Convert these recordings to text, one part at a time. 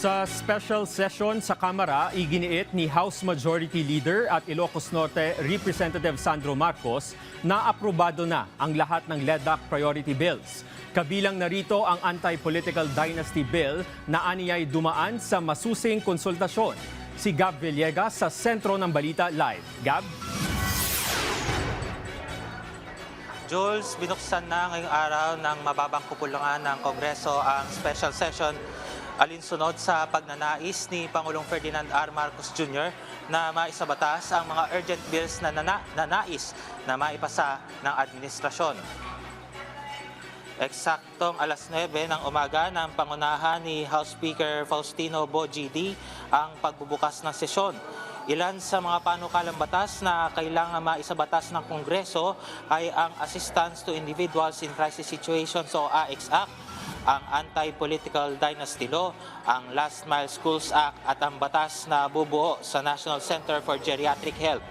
Sa special session sa Kamara, iginiit ni House Majority Leader at Ilocos Norte Representative Sandro Marcos na aprobado na ang lahat ng LEDAC priority bills. Kabilang narito ang Anti-Political Dynasty Bill na aniyay dumaan sa masusing konsultasyon. Si Gab Villegas sa Sentro ng Balita Live. Gab? Jules, binuksan na ngayong araw ng mababang kupulangan ng Kongreso ang special session alinsunod sa pagnanais ni Pangulong Ferdinand R. Marcos Jr. na maisabatas ang mga urgent bills na nais na maipasa ng administrasyon. Eksaktong alas 9 ng umaga ng pangunahan ni House Speaker Faustino Bogie D. ang pagbubukas ng sesyon. Ilan sa mga panukalang batas na kailangan maisabatas ng Kongreso ay ang Assistance to Individuals in Crisis Situations o AICS Act, ang Anti-Political Dynasty Law, ang Last Mile Schools Act at ang batas na bubuo sa National Center for Geriatric Health.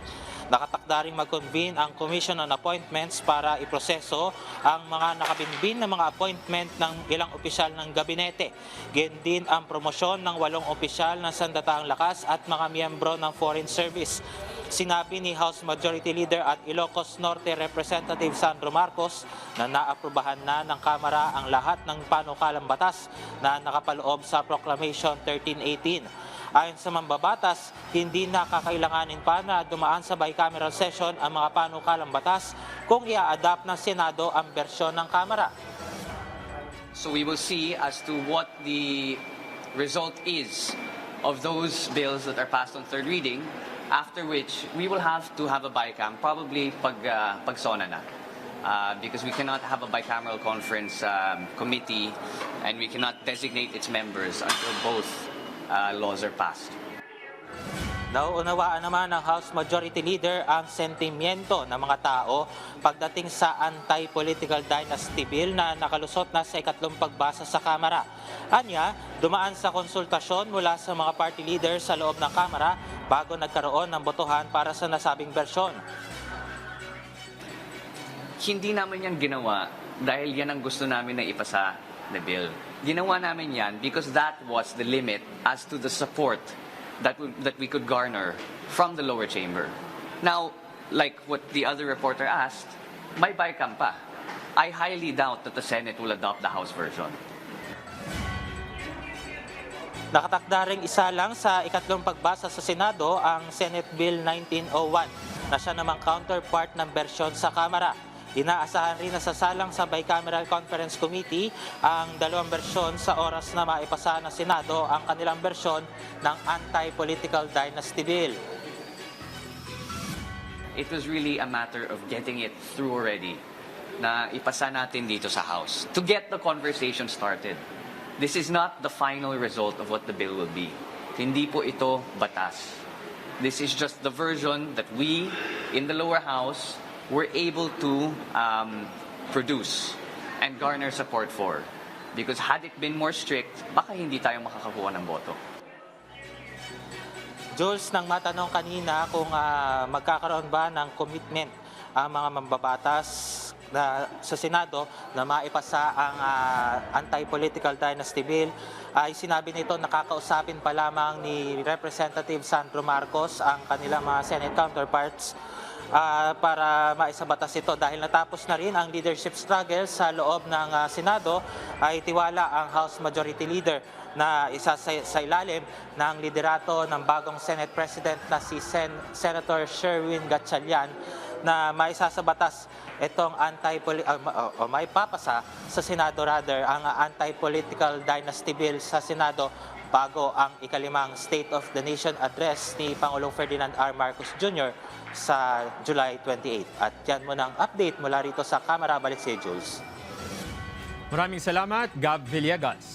Nakatakda ring mag-convene ang Commission on Appointments para iproseso ang mga nakabinbin na mga appointment ng ilang opisyal ng gabinete. Ganyan din ang promosyon ng 8 opisyal ng Sandatahang Lakas at mga miyembro ng Foreign Service. Sinabi ni House Majority Leader at Ilocos Norte Representative Sandro Marcos na naaprubahan na ng Kamara ang lahat ng panukalang batas na nakapaloob sa Proclamation 1318. Ayon sa mambabatas, hindi na kakailanganin pa na dumaan sa bicameral session ang mga panukalang batas kung i-adapt ng Senado ang bersyon ng Kamara. So we will see as to what the result is of those bills that are passed on third reading, after which we will have to have a bicam, probably pagsona na. Because we cannot have a bicameral conference committee and we cannot designate its members until both laws are passed. Nauunawaan naman ng House Majority Leader ang sentimiento ng mga tao pagdating sa Anti-Political Dynasty Bill na nakalusot na sa ikatlong pagbasa sa Kamara. Anya, dumaan sa konsultasyon mula sa mga party leaders sa loob ng Kamara bago nagkaroon ng botohan para sa nasabing bersyon. Hindi namin yan ginawa dahil yan ang gusto namin na ipasa na bill. Ginawa namin yan because that was the limit as to the support that we could garner from the lower chamber. Now, like what the other reporter asked, may bicam pa. I highly doubt that the Senate will adopt the House version. Nakatakda ring isa lang sa ikatlong pagbasa sa Senado ang Senate Bill 1901 na siya namang counterpart ng bersyon sa Kamara. Inaasahan rin na sasalang sa Bicameral Conference Committee ang dalawang bersyon sa oras na maipasa ng Senado ang kanilang bersyon ng Anti-Political Dynasty Bill. It was really a matter of getting it through already na ipasa natin dito sa House to get the conversation started. This is not the final result of what the bill will be. Hindi po ito batas. This is just the version that we in the lower house were able to produce and garner support for. Because had it been more strict, baka hindi tayo makakakuha ng boto. Jules, nang matanong kanina kung magkakaroon ba ng commitment ang mga mambabatas sa Senado na maipasa ang Anti-Political Dynasty Bill, ay sinabi nito nakakausapin pa lamang ni Representative Sandro Marcos ang kanilang mga Senate counterparts para maisabatas ito. Dahil natapos na rin ang leadership struggle sa loob ng Senado, ay tiwala ang House Majority Leader na isa sa ilalim ng liderato ng bagong Senate President na si Senator Sherwin Gatchalian na maisasabatas itong may papasa sa Senado ang Anti-Political Dynasty Bill sa Senado bago ang ikalimang State of the Nation Address ni Pangulong Ferdinand R. Marcos Jr. sa July 28. At yan mo ng update mula rito sa Kamara. Balik si Jules. Maraming salamat, Gab Villegas.